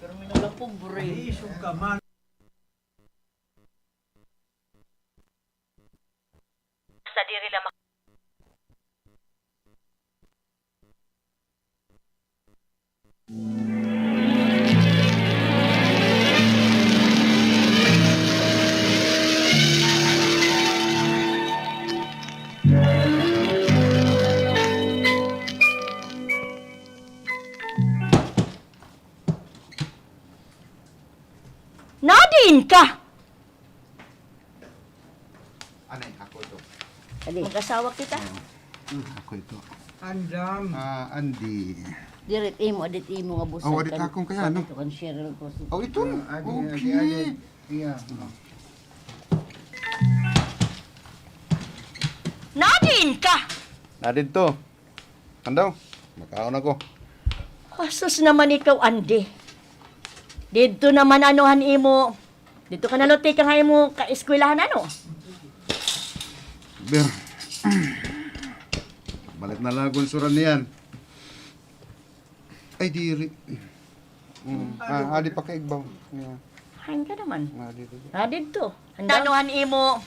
Pero may nalang pobre. Isog ka man. Sa diri lamang. Nadine ka! Anay, ako ito. Mag-asawa kita. Ako ito. Andam. Andy. Dirit imo nga busan. Oh, adit akong kaya, no? Ito kan share ko. Oh, ito. Adi. Okay. Iya. Nadine ka! Na dito. Andaw. Makaon ako. Kasus naman ikaw, Andy. Dito naman anuhan imo. Dito ka naluti ka nga imo ka-eskwelahan ano? Ber. Balik na lang akong suran niyan. Ay, diri. Adi pa kaigbaw. Yeah. Hain ka naman. Adi dito. Dito. Anuhan imo.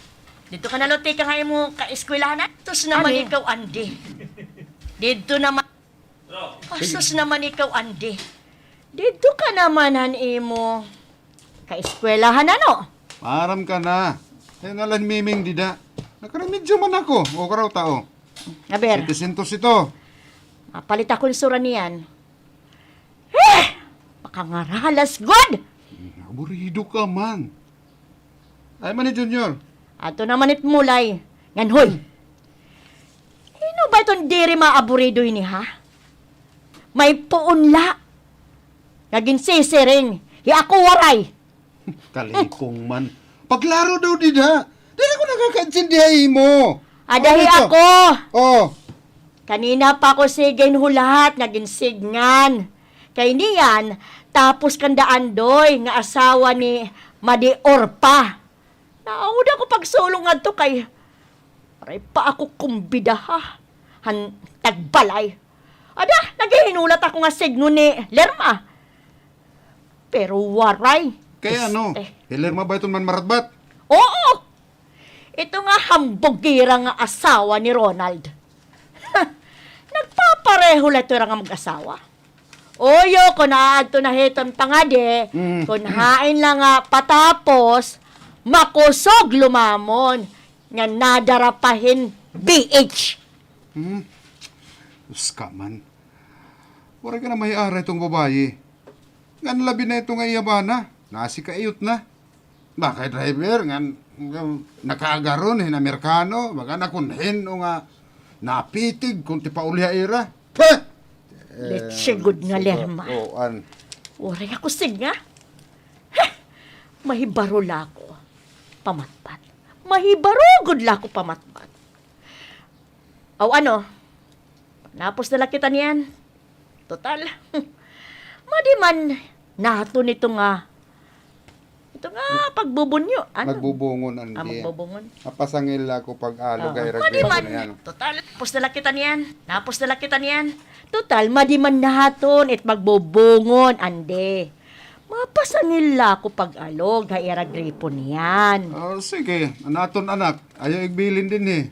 Dito ka naluti ka nga imo ka-eskwelahan ano? Kasus naman ikaw, Andy. Dito naman. Kasus naman ikaw, Andy. Dito ka naman han imo ka-eskwelahan ano? Param ka na. Kaya nalan miming dida. Nakaramidyo man ako. O karaw tao. Aber, 700 ito. mapalit ako ng sura niyan. Eh! Makangaralas god! Aburido ka man. Ay man ni Junior. Ato naman it mulay. Nganhoy. Hino ba itong diri maaburido ini ha? May puunla. Naging sisiring. Hi ako waray. Kalikong man. Paglaro daw dida. Dili ko nakakaintindihay mo. Adahi Ano ito? ako. Oh. Kanina pa ako sigin hulat. Naging signgan. Kay niyan, tapos kandaan doy nga asawa ni Madi Orpa. Naawad ako pagsulong nga to kay aray pa ako kumbida ha. Han tagbalay. Ada, naghihinulat ako nga signo ni Lerma. Pero waray. Kaya ano? Hilir ba ito man maratbat? Oo! Ito nga hambugira nga asawa ni Ronald. Nagpapareho la ito nga mag-asawa. Oyo, kung naadto na hitom tangade, kung hain lang nga patapos, makusog lumamon, nga nadarapahin BH. Diyos ka man. Wala ka na may-ara itong babae. Nga labi na ito nga iyabana. Nasi kaiyot na. Baka driver, nga nakaagaron, hinamerkano, baka nakunhin o nga napitig kung ti pauliha ira. Pah! Let's good nga Lerma. Oo, an. Oray ako sig nga. Mahibarula ko. Pamatpat. Mahibarugod la ko pamatpat. Aw ano? Napos na kita niyan. Total. Madiman nato nito nga. Ito nga pagbubunyo. Ano? Nagbubungon, Andi. Magbubungon. Napasangil ako pag-alo kay Madiman. Ragrepo na yan. Total. Napos na kita niyan. Napos na kita niyan. Total, madiman naton it magbubungon, ande. Mapasangil la ko pag-alog, ha gripo niyan. Oh, sige, anaton anak. Ayaw igbilin din eh.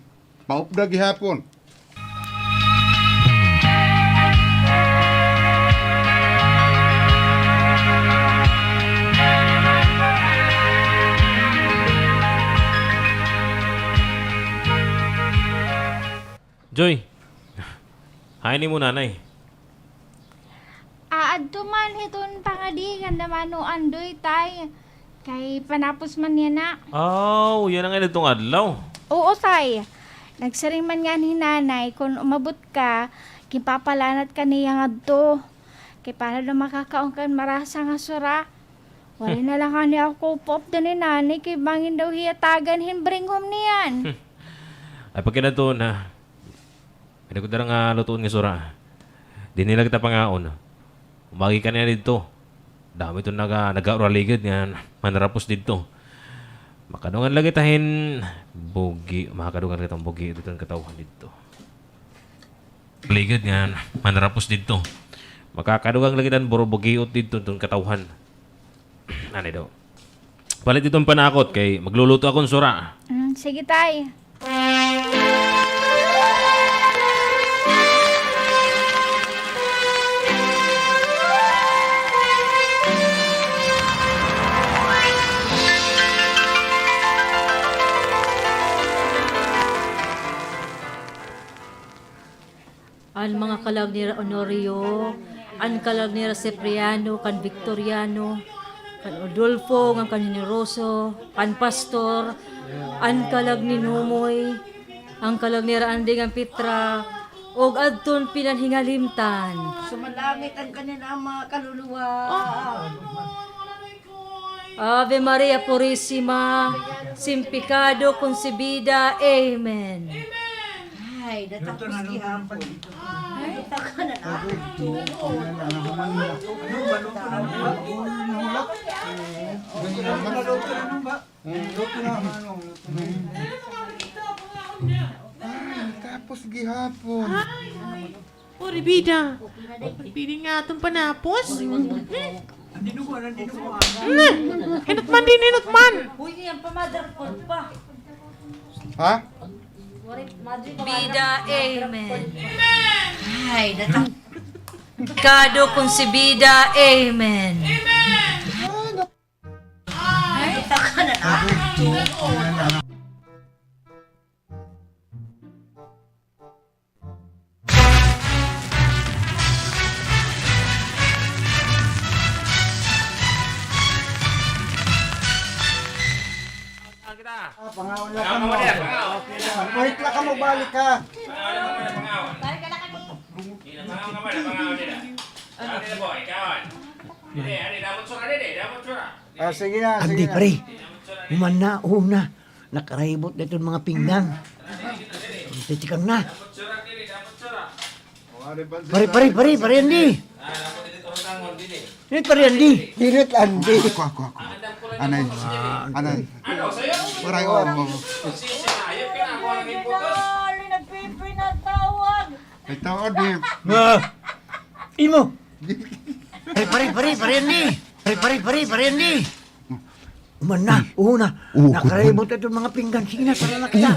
Paupda gihapon. Joy, hainin mo nanay. Adto man hiton pangadi kanda mano andoy tay. Kay panapos man niya na. Oh, yan ang itong adlaw. Oo tay. Nagsaring man nga ni nanay kung umabot ka, kipapalanat ka niya nga to. Kay para na makakaon kan marasa nga sura. Wala na lang ka niya ako pop doon ni nanay kay bangin daw hiyatagan hinbring home niyan. Ay pag kinato na, hindi ko darang lutuin nga sura. Di nila kita pangaon. Umagi ka niya dito. Dami ito nag-auraligid nga manarapos dito. Makadungan lagi tahin bugi. Makadungan kitang bugi dito ang katawan dito. Ligid nga manarapos dito. Makakadugang lagi dan borobogiot dito itong katawhan. Ano daw? Palit itong panakot kay magluluto akong sura. Sige tay. An mga kalag ni Honorio, an kalag ni Cipriano, kan Victoriano, kan Odolfo, ang kan Generoso, kan Pastor, an kalag ni Numoy, ang kalag ni Anding ang Pitra, og adton pinanhingalimtan. Sumalangit ang kanilang mga kaluluwa. Ave Maria Purissima, Simpicado Concebida, Amen. Ay, natapos gihapon. Ay, taka na na. Tapos gihapon. Ori bida. Pili nga itong panapos. Nandito ko. Hinot man din, hinot man. Uy, yan pa mother pa. Ha? Bida, Amen. Ay, natapos. Simpicado Concebida, Amen. Ay, taka na na. Wait lang ka mo, balik ka. Sige na, Andi pare, uman na, una. Nakarahibot na itong mga pinggan. Titikang na. Pare, Andi. Pare, Andi. Hinit Andi. Ako. Anay. Paray, oh. Ay, tawad eh. Imo. Pare, Andi. Pare, Andi. Uman na, una. Nakarahibot na itong mga pinggan. Sige na, tara na kita.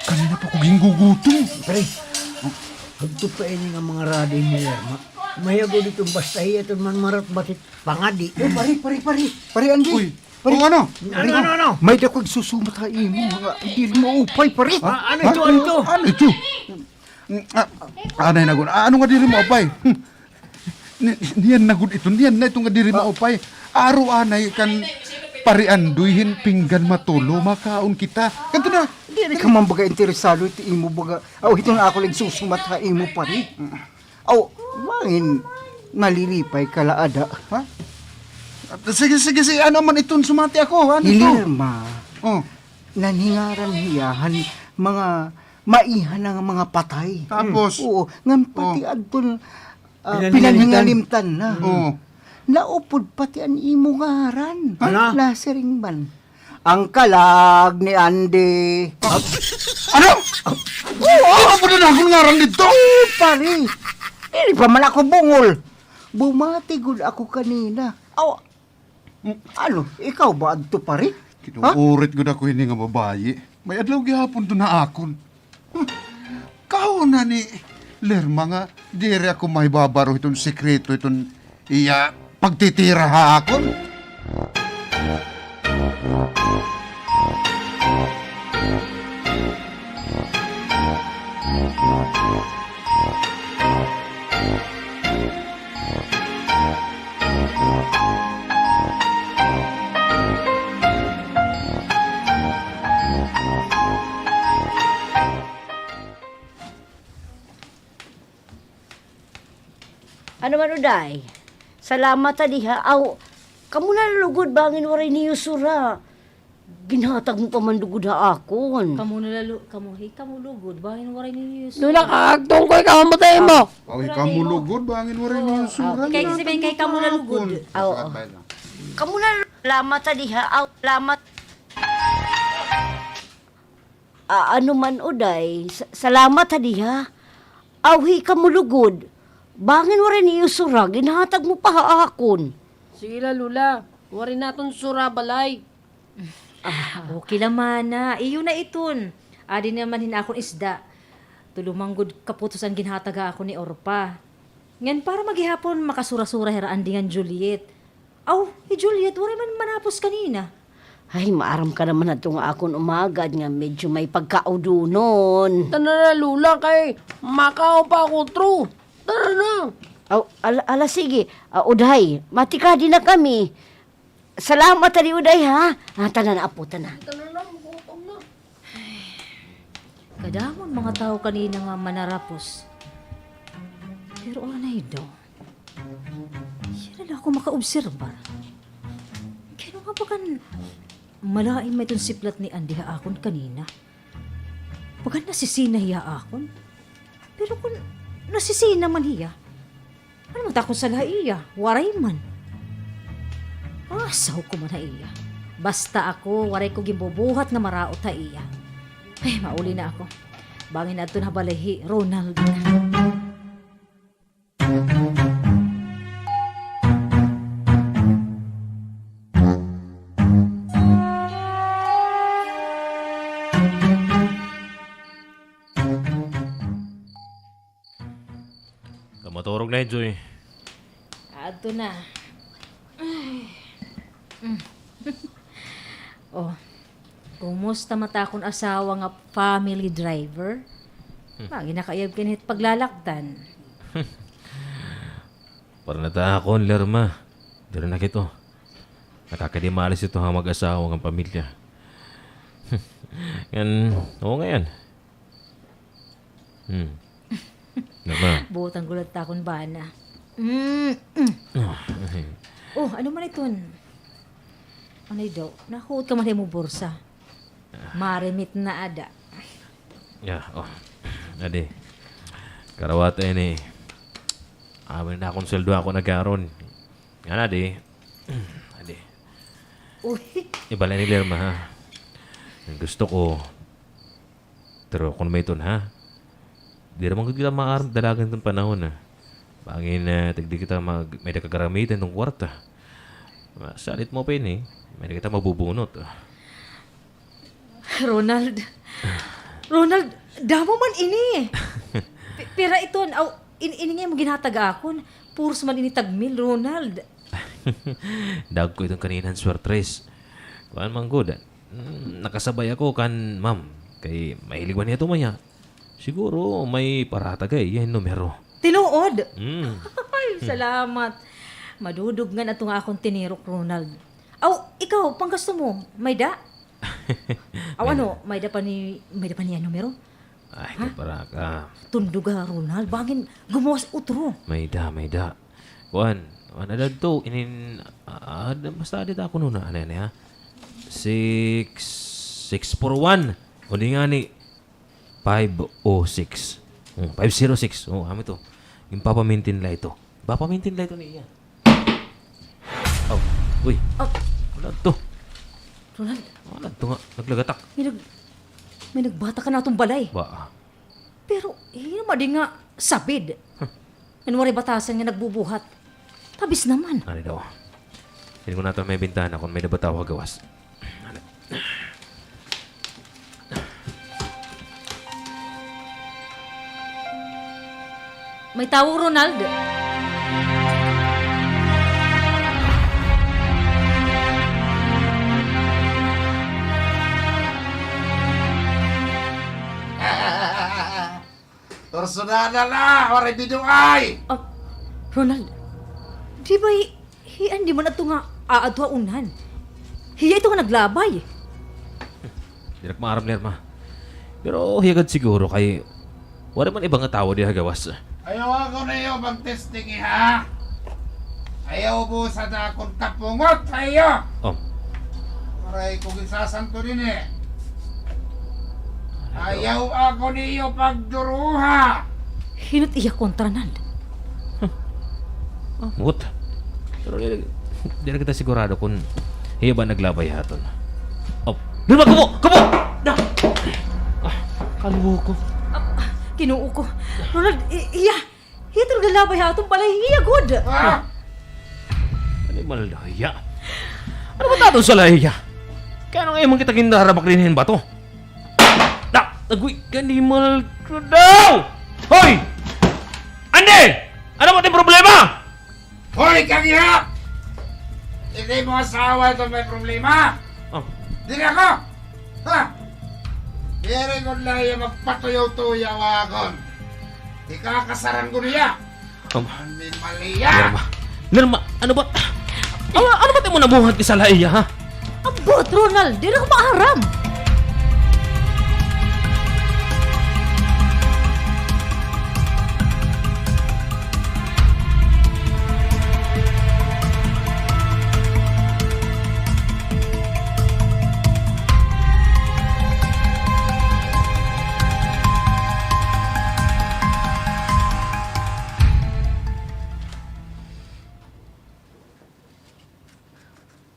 Kanina pa ko ginggugutom. Pare, hagto pa ini nga mga raday mo yan. Mayago ditong bastahi itong manmarat batit pangadi. Pare Andi. Uy, kung ano? Ano? May dakog susumat ka imo. Hindi mo upay, pare. Ano ito? Ano ito? Anay na ano nga diri mo apay? Niyan na gud ito, niyan na ito nga diri mo apay. Aro anay kan parianduhin pinggan matulo makaon kita. Kanto na. Hindi ka man baga interesado iti imo baga. Aw ito na ako lang susumat ka imo, pare. Aw, mangin malilipay kalaada. Ha? Sige, ano man itong sumati ako? Ano ito? Hilirma. Oh, Nanhingaran hiyahan mga maihan ng mga patay. tapos? Oo, ngan pati adton pinanhingalimtan na. Oh. Naupod pati ang imo ngaran. Ano? Nasiring man. Ang kalag ni Andy. Ano? Ano po na akong ngaran dito? Pare, hindi pa man ako bungol. Bumati gud ako kanina. Aw, ano, ikaw ba adto pare? Kinuurit ko na ko hindi nga babayi. May adlaw gihapon to na akon. Kao na ni Lerma nga, dire ako may babaro itong sekreto itong iya pagtitira ha akon. Ano man uday? Salamat diha. Aw, kamu na lugod bangin waray niyo sura. Ginhatag mo pa man lugod ha akon. Kamu lugod, bahin waray ninyo. Nung nakakagtong ko, ikaw ang matay mo. Awi kamulugod, bangin mo rin yung sura. Kay sabihin kay kamu na lugod. Oo. Kamu na salamat diha. Aw, salamat. Ano man uday? Salamat diha. Awhi kamu lugod. Bangin mo rin iusura, ginhatag mo pa haakon. Sige la, Lula. Wari naton sura balay. Okay lang mana. Iyo na iton. Adi naman hin akong isda. Tulumanggod kaputos ang ginhataga ako ni Orpa. Ngan para maghihapon makasura-sura heraan dingan Juliet. Aw, Juliet, wari man manapos kanina. Ay, maaram ka naman na itong akon umagad nga medyo may pagkaudunon. Tana na, Lula, kay makao pa ako true. Tara na. Aw, ala sige, Uday, matika din na kami. Salamat ali Uday ha. Tanan na apo, tanan. Kadamon mga tao kanina nga manarapos. Pero anay daw. Yan na ako makaobserba. Kaya nga ba kan malain may itong siplat ni Andy haakon kanina? Bagan nasisina hiya akon. Pero kung nasisina man hiya, ano man takon sa laiya? Waray man. Asaw ko man na iya. Basta ako, waray ko gimbubuhat na maraot ha iya. Ay, mauli na ako. Bangin na ito na balahi, Ronald. Kamaturog na yun, Joy. Ato na. Oh, kumusta matakon asawa nga family driver? Magi nakayab kinit paglalaktan. Para natakon, Lerma. Dito na kito. Nakakadimalis ito ang mag-asawa ng pamilya. Yan, oo nga yan. Lerma. Butang gulat takon bana. Oh, ano man ito? Ano daw? Nakuot ka man mo bursa. Marimit na ada. Ya, ade. Karawat ini. Amin na akong sweldo ako nagkaroon. Yan, ade. Ade. Uy, Ibala ni Lerma, ha? Ang gusto ko. Pero kung may ton, ha? Di naman kita maaarap dalagan itong panahon, ha? Bangin na tigdi kita may nakagamitan itong kwarta. Salit mo pa yun, eh. May kita mabubunot. Ronald. Ronald, damo man ini. Pera ito, ini nga mo ginataga akon. Puros man ini tagmil, Ronald. Dag ko itong kaninang swertres. Kuhaan man good. Nakasabay ako kan ma'am. Kay mahilig ba niya tumaya? Siguro may paratagay. Yan numero. Tinuod. Mm. Ay, salamat. Madudog nga na ito nga akong tinirok, Ronald. Aw, ikaw, pang gusto mo, may da? Aw, ano, may da pa niya numero? Ay, para ka. Tunduga, Ronald. Bangin, gumawas utro. May da. Kuhaan. Ano na to? Basta dito ako nuna. Ano yan, ha? 641. O di nga ni 506. 506. Amin to. Yung papamintin la ito. Papamintin la ito niya. Uy. Wala to. Ronald, Wala to nga. Naglagatak. may nagbata ka na itong balay. Ba? Pero, madi nga, sabid. Ano wari batasan nga nagbubuhat. Tabis naman. Ano daw? Hindi ko natin may bintana kung may nabataw gawas. May tao, Ronald. Torsunada na, oray biduay! Ronald, di ba hiyan di man ito nga aadwa unan? Hiya ito nga naglabay. Hindi na maaram Lerma. Pero hiyagad siguro kay wala man ibang tao di hagawas. Ayaw ako na iyo mag-testing ha? Ayaw po sa dakon kapungot tayo! Aray, kung isasanto din eh. Ayaw ako niyo pagduruha! Hinot iya kontra, Nald. What? Pero di na kita sigurado kung hiya ba naglabay haton. Lerma, kamo! Na! Kaluwo ko. Kinuo ko. Ronald, iya! Hitol galabay ha, itong palahiya, good. Ano malaya? Ano ba tato sa lahiya? Kaya nang imong kita gindara maklinin ba to? Agoy, kanimal ko daw! Hoy! Ande! Ano ba tayong problema? Hoy, kanya! Hindi mo asawa ito may problema. Oh, Dili ako! Ha? Dili ko lang yung magpatuyaw-tuyaw akon. Ikakasaran ko niya. Hindi maliya. Nirma, ano ba? Ano ba tayo mo nabuhat ki sa lahiya, ha? Abot, Ronald, di na ko maaram.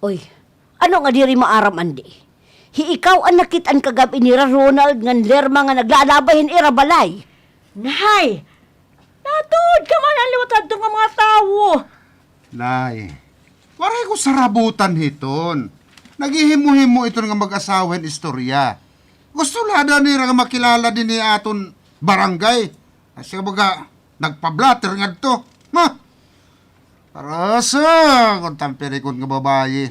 Oy, ano nga diri maaram andi? Ikaw ang nakitaan kagabi ni Ronald ngan lerma nga naglalabahin ira balay. Nay! Natod ka man ang liwatad nga mga tao. Nay, waray ko sarabutan hiton. Nagihimu-himu ito nga mag-asawan istorya. Gusto lada nila nga makilala din ni aton barangay. Kasi baga, nagpablatter nga to. Ma! Para sa kung tampirikon nga babae.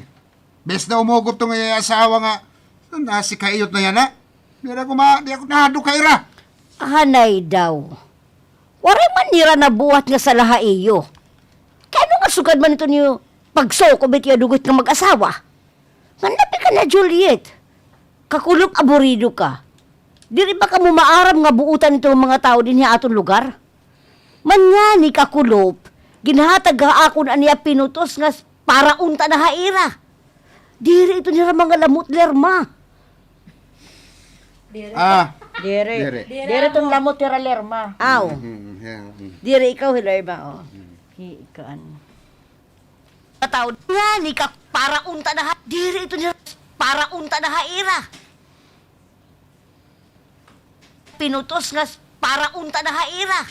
Bes na umugop to nga asawa nga. Nasi kaiyot na yan ha. Di ako nahado kaira. Hanay daw. Waray man nira na buhat nga sa laha iyo. Kano nga sugad man ito niyo pagsokobit yung dugot ng mag-asawa? Manapi ka na, Juliet. Kakulog aburido ka. Diri ba ka mo maaram nga buutan itong mga tao din niya atong lugar? Man nga ni kakulop, ginahatag ha ako na niya pinutos nga para unta na haira. Diri ito niya mga lamot lerma. Dire. Dire tong lamot tira lerma. Aw. Diri ikaw hilerma, oh. Hiikaan. Katawad nga ni ka para unta na diri ito niya para unta na haira. Pinutos nga para unta na haira.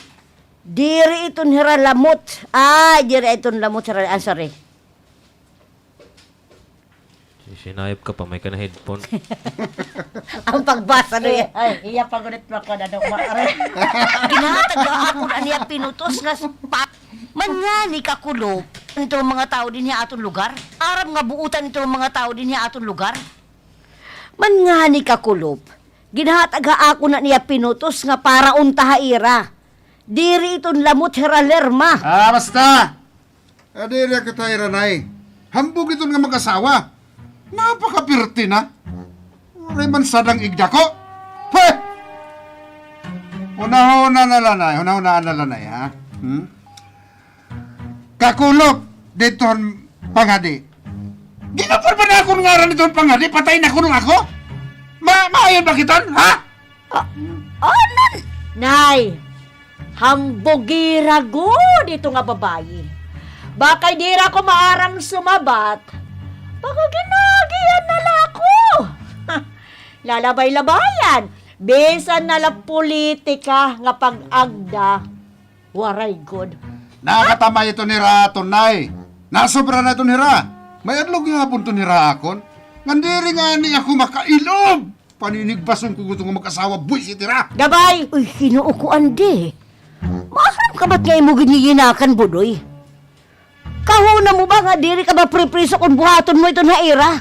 Diri ito niya lamot. Diri ito lamot tira sorry. Sinayop ka pa, may ka na headphone. Ang pagbasa no yan. Ay, iya pagunit pa ko na daw maare. Ginahatag ako na niya pinutos nga man nga ni kakulop. Ito mga tao din niya atong lugar. Aram nga buutan ito mga tao din niya atong lugar. Man nga ni kakulop. Ginahatag ako na niya pinutos nga para unta haira. Diri itong lamot heralerma. Basta! Adiri ka tayo ranay. Hambog ito nga mag-asawa. Napakapirti na. Uray man sadang igda ko. He! Una-una na lanay, ha? Kakulop, dito'an pangadi. Ginapon ba na akong ngaran dito'an pangadi? Patay na kunong ako? Maayon ba kiton, ha? Nay, hambugira good ito nga babayi. Baka dira ko maaram sumabat. Baka ginagiyan na ako. Lalabay-labayan. Bisan na la politika nga pag-agda. Waray good. Nakatamay ito ni Raton, nay. Nasobra na ito ni Ra. May adlog hapon ito ni Ra akon. Ngandiri nga ni ako makailob. Paninigbason ko gusto nga mag-asawa. Buy si Tira. Gabay! Uy, kinuo ko ande. Maasam ka ba't ngayon mo giniginakan, Budoy? Kahuna mo ba nga diri ka ba pripriso kung buhaton mo ito na ira?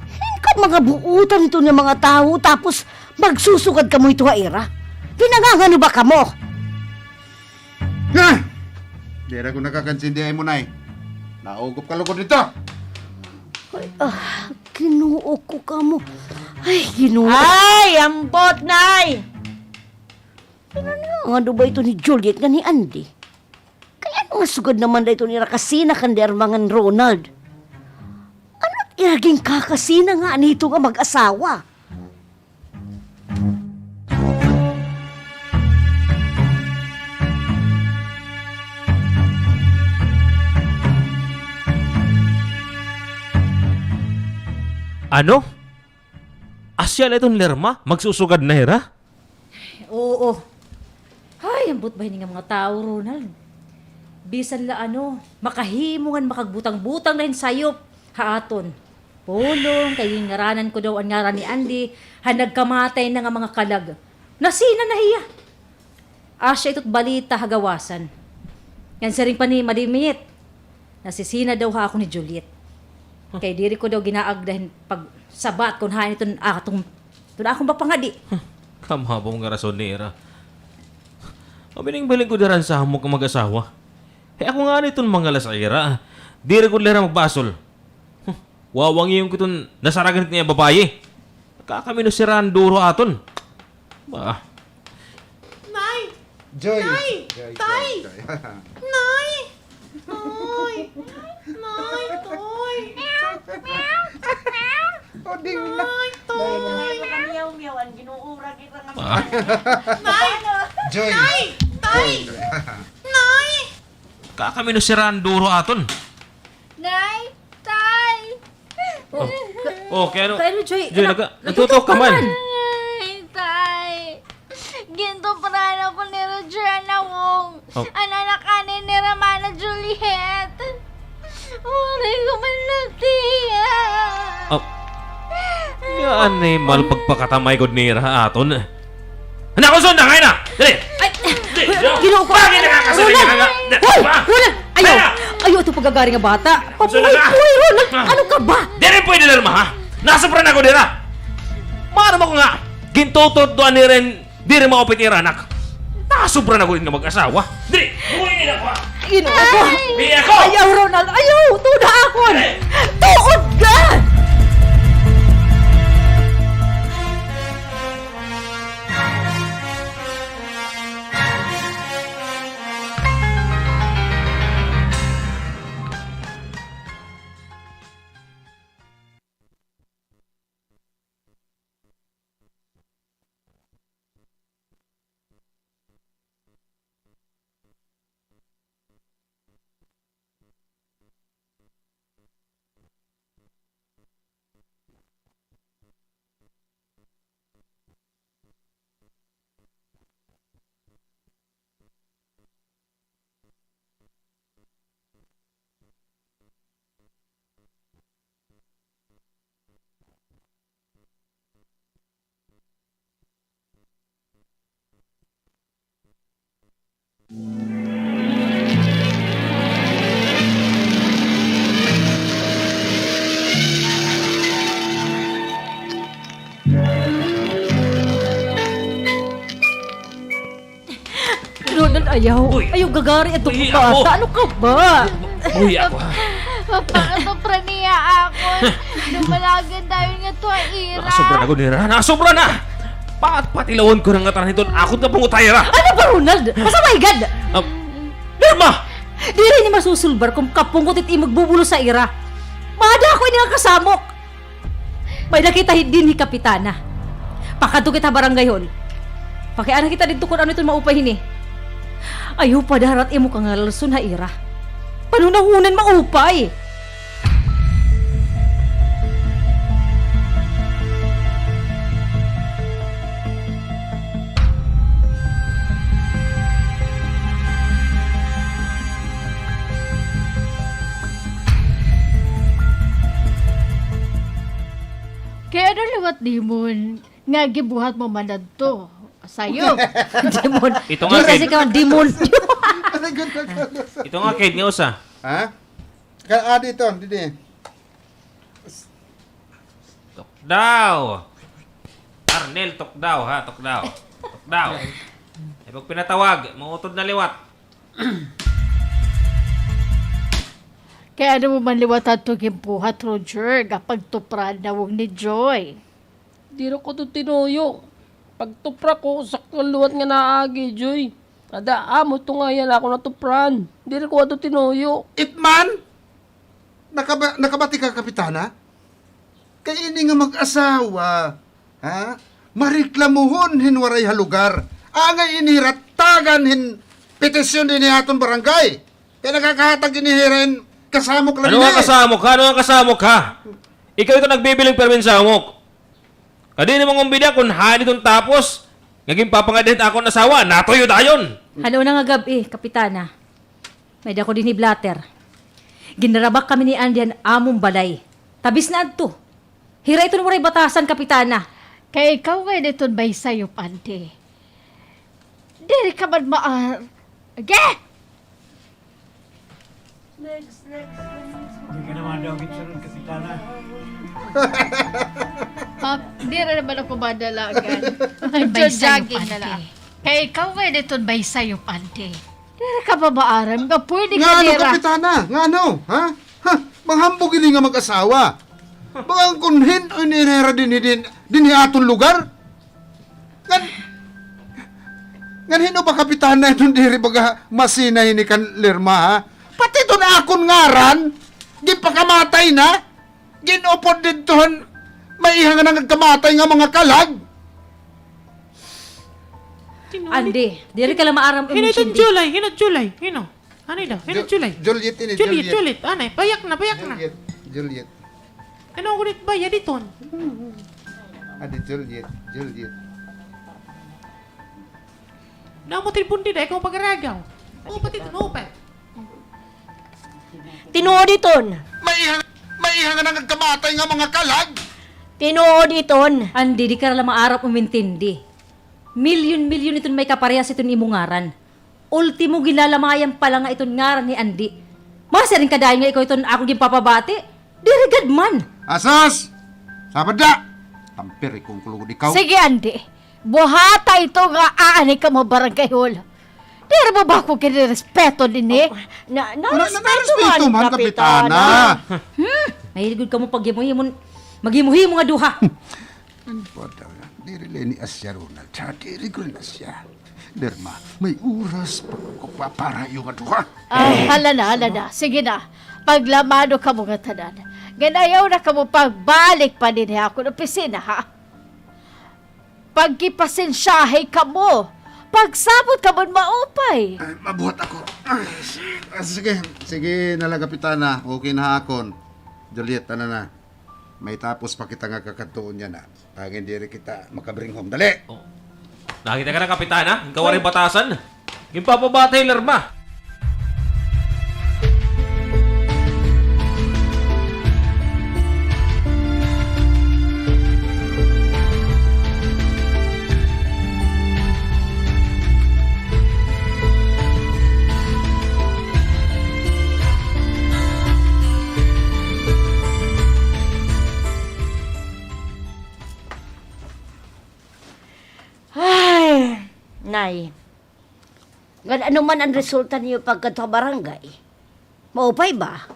Hingkat mga buutan ito ng mga tao tapos magsusugad ka mo ito na ira? Pinangangano ba ka mo? Ha! Dira ko nakakansindihay mo, nay. Naugop ka lugod dito. Kinuo ko ka mo. Ay, kinuo. Ay, ambot, nay! Ano ba ito ni Juliet nga ni Andy? Kaya nga sugad naman na ito ni Rakasina kander mga Ronald. Ano't iraging kakasina nga nito nga mag-asawa? Ano? Asya na itong lerma? Magsusugad na hira? Oo. Ay, ambot ba nga mga tao, Ronald? Bisan la makahimungan makagbutang-butang na sayop, haaton. Pulong, kay ngaranan ko daw ang ngaran ni Andy, nagkamatay na nga mga kalag. Nasina na hiya. Asya ito't balita hagawasan. Yan sa rin pa ni Madimit. Nasisina daw ha ako ni Juliet. Kay diri ko daw ginaag dahil pag sabat kung hain itong akong akong bapangadi. Kamabong nga rason ni Ira. Mabiling-biling ko daran sa hamok ang mag-asawa. Ako nga nitong mga lasayra. Di rin ko lera magbasol. Wawang yung kitong nasaraganit niya babae. Kakamino si Randuro aton. Ba? Joy! Tay! Nay! Toy! Nay, Toy! O, ding na. Toy! Miyaw-miyawan, ginuura kita nga. Ba? Joy! Tay! Nay! Kakamino si Randuro aton. Nay! Tay! Oh, kaya ano? Kaya ano, Joy? Joy, natutok ka man. Ay, tay! Ginto para na ko ni Roger na wong. Oh. Anak ani ni Ramana Juliet. Wala ko man nagtiya. Oh. Yan eh, malpagpakatamay ko ni Ira aton. Anak ko sunda ngayon na! Dali! Ay! Dali! Ginoo ko! Bakit nakakasabi ka nga? Hoy! Ronald! Ayaw! Ayaw ito pagagari nga bata! Sunod na! Pabuhay! Ronald! Ano ka ba? Di rin pwede na ma, ha? Nasabran ako nila! Maram ako nga! Gintutot doon ni rin, di rin maupit iranak. Nasabran ako rin nga mag-asawa. Dali! Buhay nila ko, ha? Ginoo ko! Biya ko! Ayaw, Ronald! Ayaw! Tuda ako! Tuod ka! Ronald, ayaw. Uy. Ayaw gagari itong Uy, bata. ako. Ano ka ba? Uy, ako, ha? Papakatopra niya ako. Dumalagan tayo nga to, Ira. Nasabran ako ni Ira. Nasabran na! Patilawan ko ng nga tanan ito. Ako na pungutay, Ira! Ano ba, Ronald? Masamay-gad! Derma! Di rin ni masusulbar kung kapungot iti magbubulo sa ira. Mada ako ini nga kasamok. May nakita din ni Kapitana. Pakadto kita baranggayon. Pakiana kita dito kung ano ito maupahin eh. Ayaw pa darat imo kang lalson ha ira. Panunahunan maupay. Kaya ano liwat dimon, nga gibuhat mo manad to. Sayop. Demon. Ito nga, Di kasi Ked. ka demon. Ito nga, Ked, nga usa. Ha? Dito, dito. Tokdaw! Arnel, tokdaw, ha? Tokdaw. Tokdaw. Eh, pag pinatawag, mautod na liwat. Kaya ano mo man liwat at to gimbuhat, Roger, kapag tupran na wong ni Joy. Di rin ko ito tinuyo. Pagtupra ko, sakto luwat nga naagi, Joy. Ada, amo ito nga yan ako natupran. Di rin ko ito tinuyo. Itman? Nakabati ka, Kapitana? Kaya ini nga mag-asawa, ha? Mariklamuhon hinwaray halugar. Angay inirat, tagan hin petisyon din ni aton barangay. Kaya nakakahatag inihirin, kasamok lang Ano nga kasamok ka? Ano nga kasamok ka? Ikaw ito nagbibiling permin sa amok. Kadi namang umbida kung hani itong tapos, Ngaging papangadit ako na sawa, natuyo dayon. Ano na nga gabi, kapitana. May dako din ni Blatter. Ginarabak kami ni Andian among balay. Tabis na adto. Hira ito mo rin batasan, kapitana. Kay ikaw ay dito bay sa'yo, pante. Diri ka man Ge! Hindi ka naman daw gitsaron, Kapitana. Di rin naman ako madalagan. Jogging na lang. Kaya ikaw ay dito bay sa'yo, pante. Diri ka ba maaram nga pwede Nga ka ano, dira? kapitana? Nga ano? Ha? Ha? Manghambog ini nga mag-asawa. Baka kunhin o nirera din aton lugar? Ngan hino ba kapitana itong diri baga masinay ni kan Lerma, ha? Pati ito na akon ngaran, gipakamatay na, ginupod dito, maihang nga nagkamatay nga mga kalag. Andi, diri ka lang maaram Hino itong July, hino. Ano daw? Hino July. Juliet ini, Juliet. Anay, payak na. Juliet. Ano ko dit ba, yaditon? Adi Juliet. Namo tilpon din, ikaw pag-aragaw. O, pati ito, no, pa. Tinuod iton. Maihang nga nagkamatay nga mga kalag. Tinuod iton. Andi, di ka lang maaram umintindi. Milyon iton may kaparehas iton imungaran. Ultimo gilalamayang pala nga iton ngaran ni Andi. Masa rin kadayon nga ikaw iton ako gipapabati? Dirigad man. Asas! Sabada! Tampir ikong kulugod ikaw. Sige, Andi. Buhata ito nga aani ka mo barangay hall. Dira mo ba ako kinirespeto din eh? Narespeto man, kapitana. Mahiligod ka mo maghimuhi mo nga duha. Diri ni Asya Ronald. Diri ko rin Asya. Derma, may oras pa para yung aduha. Hala na. Sige na. Paglamado ka mo nga tanan. Ganayaw na ka mo pagbalik pa din ako ng opisina, ha? Pagkipasensyahe ka mo. Pagsabot ka mo maupay. Ay, mabuhat ako. Sige nalang kapitana. Okay na hakon. Juliet, ano na. May tapos pa kita nga kakatuon niya na. Pagin diri kita makabring home. Dali! Nakita ka na, kapitana? Ikaw rin batasan. Ngaging papabatay, Lerma. Ay, Nay. Ano man ang resulta niyo pagkata barangay? Maupay ba?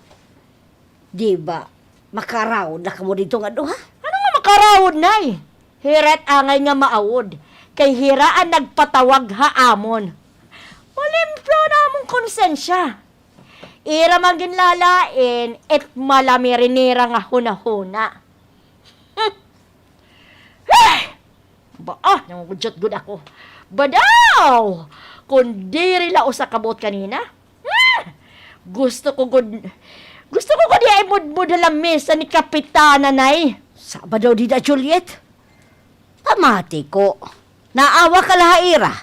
Di ba? Makaraw na kamo dito nga duha? Ano nga makarawod, nay? Hirat angay nga maawod. Kay hiraan nagpatawag haamon. Walimpyo na among konsensya. Ira man ginlalain, et malamirinira nga hunahuna. Nangugudyot gud ako. Badaw! Kung diri lao sa kabot kanina, gusto ko gud di ay mudmud halang mesa ni Kapitana, nay. Saba daw di na, Juliet? Pamati ko. Naawa ka lahaira.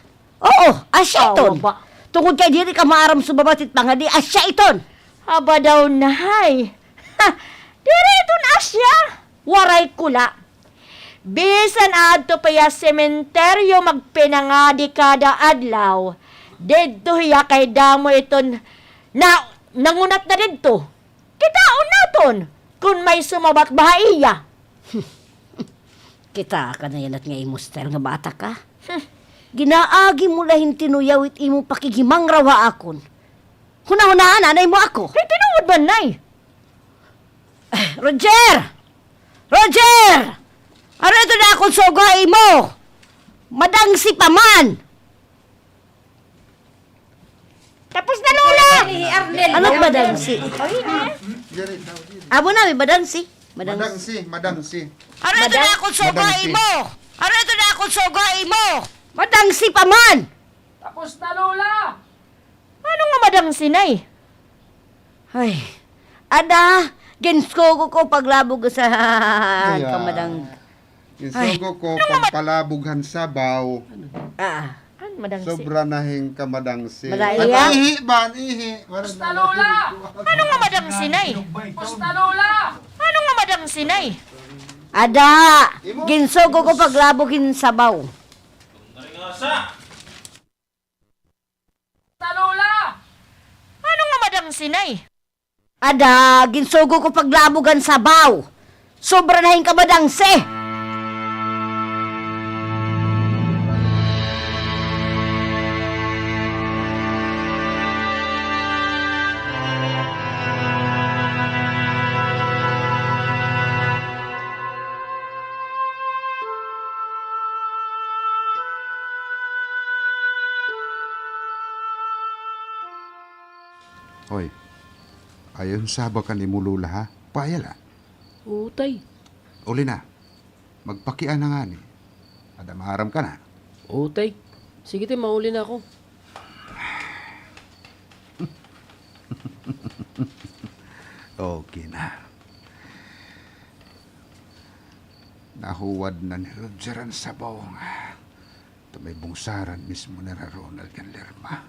Oo, asya iton. Awa ba? Tungod kay diri ka maaram subabatit pangadi, asya iton. Aba daw, nay. Diri iton asya. Waray kula. Bisan adto pa ya sementeryo magpinangadi kada adlaw. Didto hiya kay damo iton nangunat na didto. Kitaon naton kung may sumabat bahaiya. Kita ka na yan at nga imuster nga bata ka. Ginaagi mo lahin tinuyawit imo pakigimang rawa akon. Hunahunaan, anay mo ako. Kay tinuod ba, nay? Roger! Ano ito na akong sugay mo? Madangsi pa man! Tapos na, Lola! Arnel, Ano madangsi? Abo na, may madangsi. Madangsi. Ano ito na akong sugay Madangsi. mo? Ano ito na akong sugay mo? Madangsi pa man! Tapos na, Lola! Ano nga madang sinay? Ay, ada, ginskogo ko paglabog sa Kaya- kamadang. Insugo ko pampalabughan sabaw. Ah, An madang Sobra na hing kamadangsi. Malaya? At ihi ba? Ihi. Basta lola! Ano nga madang sinay? Ano nga madang sinay? ada, ginsugo ko paglabugin sabaw. Ano nga madang sinay? Ada, ginsugo ko paglabugan sabaw. Sobra na yung kabadangse. Hoy, ayon saba ka ni Mulula ha? Payala. Oo, tay. Uli na. Magpakian na nga ni. Ada maharam ka na. Oo, tay. Sige, tay, mauli na ako. Okay na. Nahuwad na ni Roger ang sabaw nga. Ito may bungsaran mismo ni Ronald kan Lerma.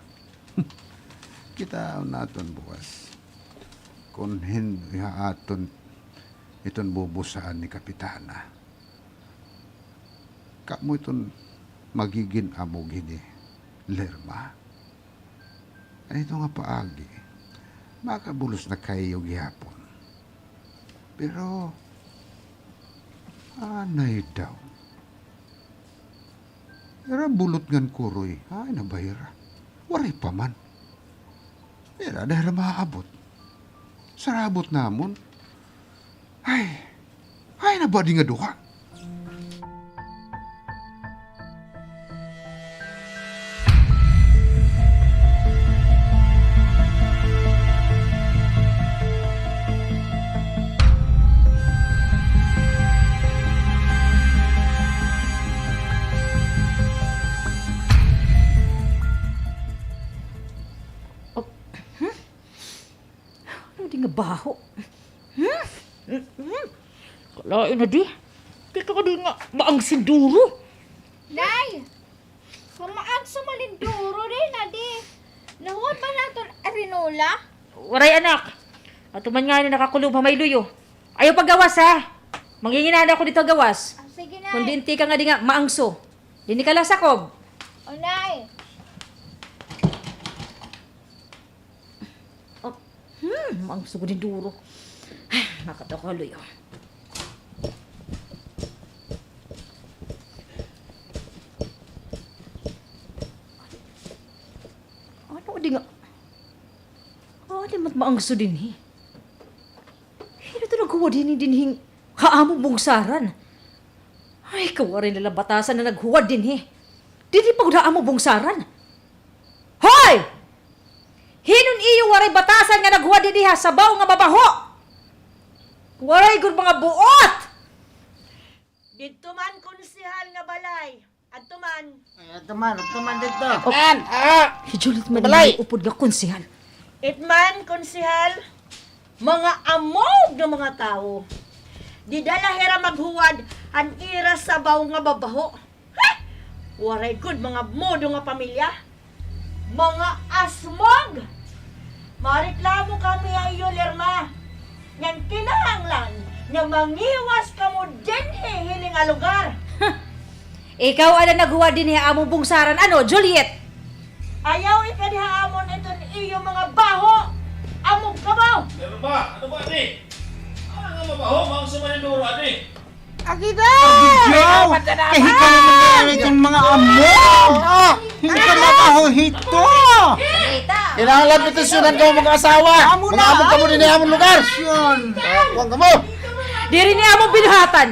Kita naton bukas. Kung hindi aton iton bubusaan ni Kapitana. Kamu iton magiging amo gini Lerma. Ano ito nga paagi? Makabulos na kayo gihapon. Pero anay daw. Era bulot ngan kuroy. Ay nabayra. Waray pa man. Era dahil maaabot. Sarabot namon. Ay nabadi nga duha. Hindi nga baho. Kalain na di. Kika ka di nga maang sinduro. Nay! Kumaan sa malinduro din, adi. Nahuwad ba natin arinola? Waray anak. At man nga na nakakulub may luyo. Ayaw paggawas ha. Manginginana ako dito gawas. Ah, sige, Nay. Kung dinti ka nga di nga maangso. Dini ka lang sakob. O, Nay. Maangso ko din duro. Ay, nakatakaluyo. Ano di nga? Di mat maangso din eh. Hindi ito nagkuha din hing haamong bungsaran. Ay, kawarin nila batasan na naghuwad din eh. Di pa haamong bungsaran. Hoy! Hinon iyo waray batasan nga naghuwad din ha sabaw nga mabaho. Waray gud mga buot. Dito man konsehal nga balay. Adto man. Tuman dito. Julit man balay upod nga konsehal. Itman konsehal. Mga amog ng mga tao. Di dala hera maghuwad an ira sabaw nga babaho. Ha! Waray good mga modo nga pamilya. Mga asmog! Mareklamo kami ayo, Lerma. Ngan kinahanglan nga mangiwas ka mo din hili nga lugar. Ikaw ala naghuwad din ha among bungsaran. Ano, Juliet? Ayaw ikadihaamon iton iyo mga baho. Amog ka ba? Lerma, ano ba ni? Ano nga mabaho? Mga sumaninduro, ani? Jow! Kahit ka naman itong mga amo! Hindi ka makahuhito! Kailangan lang petisyonan ka mga asawa. Mga among ka mo din ay among lugar. Huwag ka mo. Diri ni among binuhatan.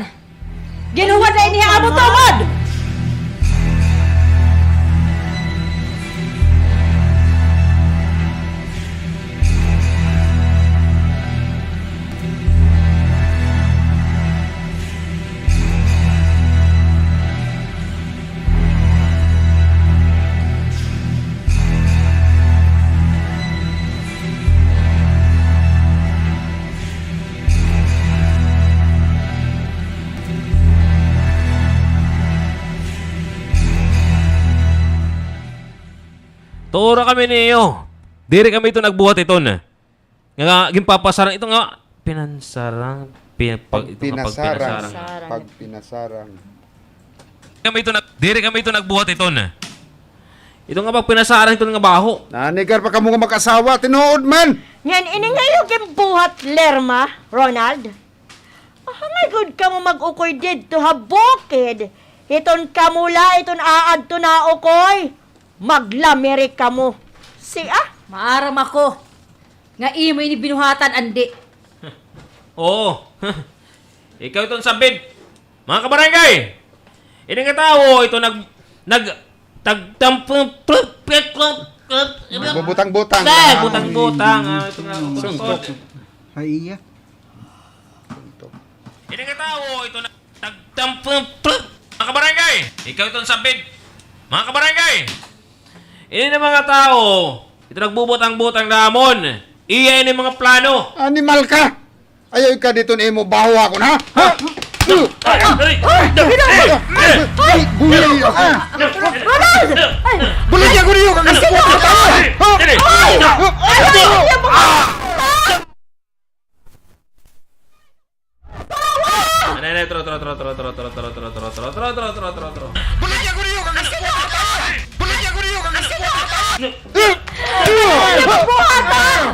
Ginuwad na ini among tungod. Tuura kami niyo. Diri kami ito nagbuhat ito na. Nga gimpapasarang ito nga pinansarang Pagpinasarang. Sarang. Pagpinasarang. Diri kami ito nagbuhat ito na. Ito nga pagpinasarang ito nga baho. Nanigar pa kamo nga mag-asawa, tinuod man! Ngan, ini ngayon kimbuhat, Lerma, Ronald. Hangay good ka mo mag-ukoy dito ha, bukid. Iton kamula, iton aad to na ukoy. Maglamiri ka mo. Maaram ako. Nga imo ni binuhatan, andi. Oo. Ikaw itong sabid. Mga kabarangay. Ini nga tao, ito Bubutang-butang. Butang-butang. Ito nga. Suntok. Ay iya. Ini nga tao, ito mga kabarangay. Ikaw itong sabid. Mga kabarangay. Ini na mga tao, ito nagbubutang-butang namon. Iya ini mga plano. Animal ka! Ayaw ka dito na imo baho ako na! Ha? Bulay ako! Bulay ako niyo! Bulay ako niyo! Bulay ako niyo! Buhatan!